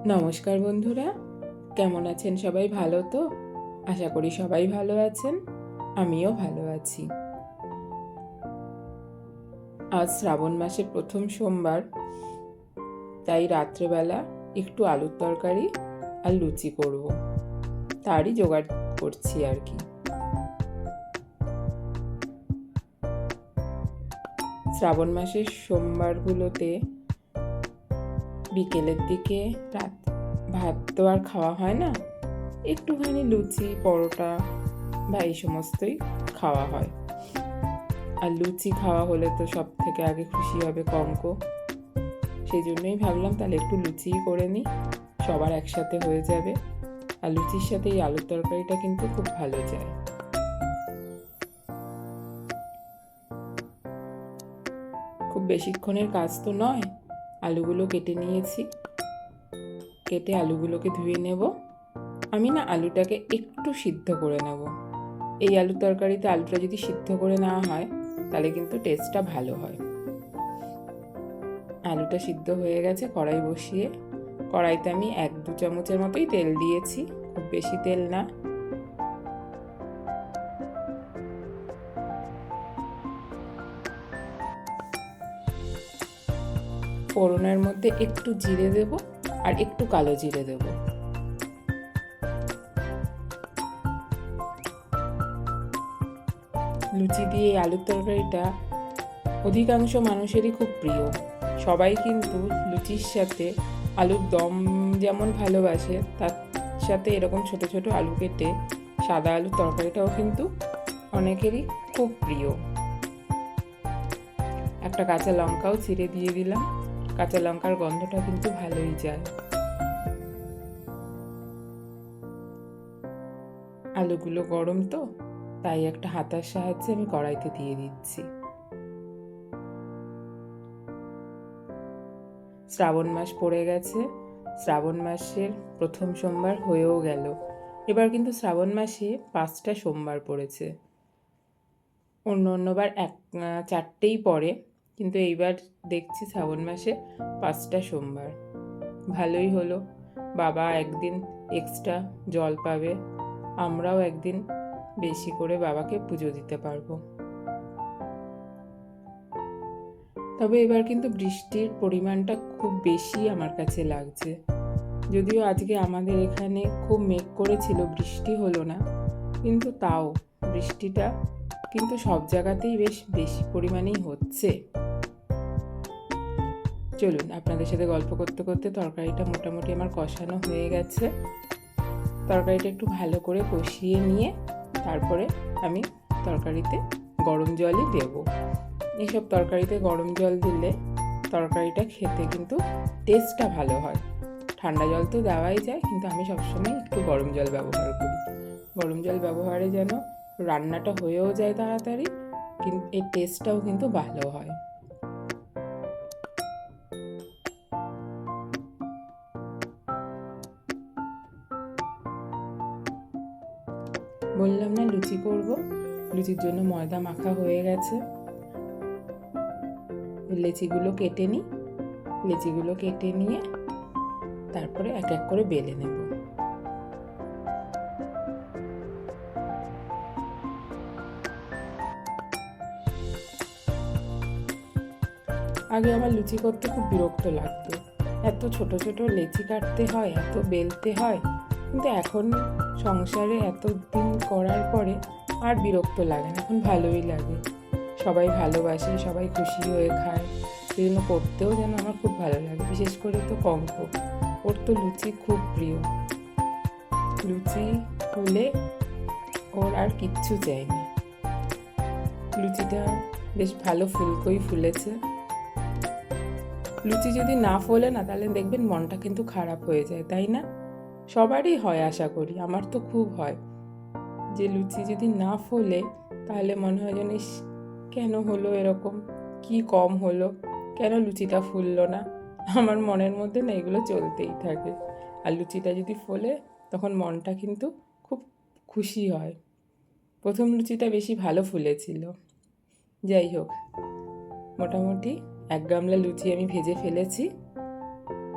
নমস্কার বন্ধুরা, কেমন আছেন সবাই? ভালো তো? আশা করি সবাই ভালো আছেন, আমিও ভালো আছি। আজ শ্রাবণ মাসের প্রথম সোমবার, তাই রাত্রেবেলা একটু আলুর তরকারি আর লুচি করব, তারই জোগাড় করছি আর কি। শ্রাবণ মাসের সোমবারগুলোতে বিকেলের দিকে ভাত তো আর খাওয়া হয় না, একটুখানি লুচি পরোটা বা এই সমস্তই খাওয়া হয়। আর লুচি খাওয়া হলে তো সব থেকে আগে খুশি হবে কঙ্ক, সেই জন্যই ভাবলাম তাহলে একটু লুচিই করে নিই, সবার একসাথে হয়ে যাবে। আর লুচির সাথে এই আলুর তরকারিটা কিন্তু খুব ভালো যায়। খুব বেশিক্ষণের কাজ তো নয়। আলুগুলো কেটে নিয়েছি, কেটে আলুগুলোকে ধুয়ে নেব। আমি না আলুটাকে একটু সিদ্ধ করে নেব। এই আলুর তরকারিতে আলুটা যদি সিদ্ধ করে নেওয়া হয় তাহলে কিন্তু টেস্টটা ভালো হয়। আলুটা সিদ্ধ হয়ে গেছে, কড়াই বসিয়ে কড়াইতে আমি 1-2 চামচের মতোই তেল দিয়েছি, খুব বেশি তেল না। ফোড়নের মধ্যে একটু জিরে দেব আর একটু কালো জিরে দেব। লুচি দিয়ে এই আলুর তরকারিটা অধিকাংশ মানুষেরই খুব প্রিয়। সবাই কিন্তু লুচির সাথে আলুর দম যেমন ভালোবাসে, তার সাথে এরকম ছোট ছোট আলু কেটে সাদা আলুর তরকারিটাও কিন্তু অনেকেরই খুব প্রিয়। একটা কাঁচা লঙ্কাও চিড়ে দিয়ে দিলাম, কাঁচা লঙ্কার গন্ধটা কিন্তু ভালোই যায়। আলুগুলো গরম তো, তাই একটা হাতার সাহায্যে আমি কড়াইতে দিয়ে দিচ্ছি। শ্রাবণ মাস পড়ে গেছে, শ্রাবণ মাসের প্রথম সোমবার হয়েও গেল। এবার কিন্তু শ্রাবণ মাসে 5টা সোমবার পড়েছে। অন্যবার 4টেই পড়ে, কিন্তু এইবার দেখছি শ্রাবণ মাসে 5টা সোমবার। ভালোই হলো, বাবা একদিন এক্সট্রা জল পাবে, আমরাও একদিন বেশি করে বাবাকে পুজো দিতে পারবো। তবে এবার কিন্তু বৃষ্টির পরিমাণটা খুব বেশি আমার কাছে লাগছে। যদিও আজকে আমাদের এখানে খুব মেঘ করেছিল, বৃষ্টি হলো না, কিন্তু তাও বৃষ্টিটা কিন্তু সব জায়গাতেই বেশ বেশি পরিমাণেই হচ্ছে। চলুন আপনাদের সাথে গল্প করতে করতে তরকারিটা মোটামুটি আমার কষানো হয়ে গেছে। তরকারিটা একটু ভালো করে কষিয়ে নিয়ে তারপরে আমি তরকারিতে গরম জলই দেব। এসব তরকারিতে গরম জল দিলে তরকারিটা খেতে কিন্তু টেস্টটা ভালো হয়। ঠান্ডা জল তো দেওয়াই যায়, কিন্তু আমি সবসময় একটু গরম জল ব্যবহার করি। গরম জল ব্যবহারে যেন রান্নাটা হয়েও যায় তাড়াতাড়ি, কিন্তু এর টেস্টটাও কিন্তু ভালো হয়। বললাম না লুচি করব, লুচির জন্য ময়দা মাখা হয়ে গেছে। লেচিগুলো কেটে নিই, লেচিগুলো কেটে নিয়ে তারপরে এক এক করে বেলে নেব। আগে আমার লুচি করতে খুব বিরক্ত লাগতো, এত ছোট ছোট লেচি কাটতে হয়, এত বেলতে হয়। কিন্তু এখন সংসারে এতদিন করার পরে আর বিরক্ত লাগে না, এখন ভালোই লাগে। সবাই ভালোবাসে, সবাই খুশি হয়ে খায়, সেই জন্য করতেও যেন আমার খুব ভালো লাগে। বিশেষ করে তো কঙ্ক, ওর তো লুচি খুব প্রিয়। লুচি হলে ওর আর কিচ্ছু চাই না। লুচিটা বেশ ভালো ফুলকোই ফুলেছে। লুচি যদি না ফোলে না, তাহলে দেখবেন মনটা কিন্তু খারাপ হয়ে যায়, তাই না? সবারই হয়, আশা করি, আমার তো খুব হয় যে লুচি যদি না ফোলে তাহলে মনে হয় যেন কেন হলো এরকম, কি কম হলো, কেন লুচিটা ফুললো না। আমার মনের মধ্যে না এগুলো চলতেই থাকে। আর লুচিটা যদি ফোলে তখন মনটা কিন্তু খুব খুশি হয়। প্রথম লুচিটা বেশি ভালো ফুলেছিল। যাই হোক, মোটামুটি 1 গামলা লুচি আমি ভেজে ফেলেছি।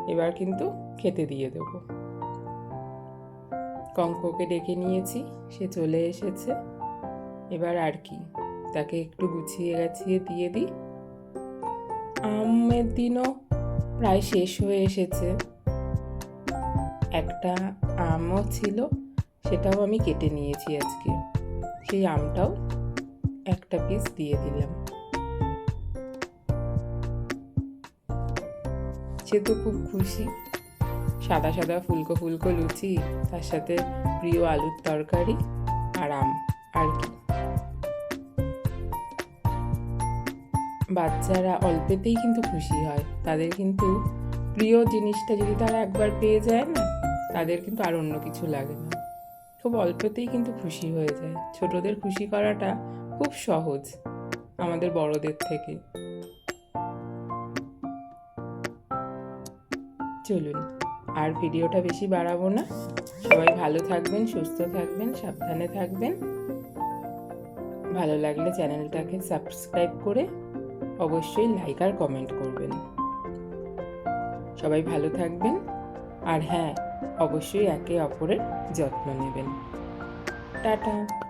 এবার কিন্তু খেতে দিয়ে দেবো। কঙ্ককে ডেকে নিয়েছি, সে চলে এসেছে। এবার আর কি, তাকে একটু গুছিয়ে গাছিয়ে দিয়ে দিই। আমের দিনও প্রায় শেষ হয়ে এসেছে। একটা আমও ছিল, সেটাও আমি কেটে নিয়েছি আজকে। সেই আমটাও একটা পিস দিয়ে দিলাম। সে তো খুব খুশি। সাদা সাদা ফুলকো ফুলকো লুচি, তার সাথে প্রিয় আলুর তরকারি আর আম, আর কি। বাচ্চারা অল্পেতেই কিন্তু খুশি হয়। তাদের কিন্তু প্রিয় জিনিসটা যদি তারা একবার পেয়ে যায় না, তাদের কিন্তু আর অন্য কিছু লাগে না। খুব অল্পতেই কিন্তু খুশি হয়ে যায়। ছোটদের খুশি করাটা খুব সহজ আমাদের বড়দের থেকে। চলুন, আর ভিডিওটা বেশি বাড়াবো না। সবাই ভালো থাকবেন, সুস্থ থাকবেন, সাবধানে থাকবেন। ভালো লাগলে চ্যানেলটাকে সাবস্ক্রাইব করে অবশ্যই লাইক আর কমেন্ট করবেন। সবাই ভালো থাকবেন, আর হ্যাঁ, অবশ্যই একে অপরের যত্ন নেবেন। টাটা।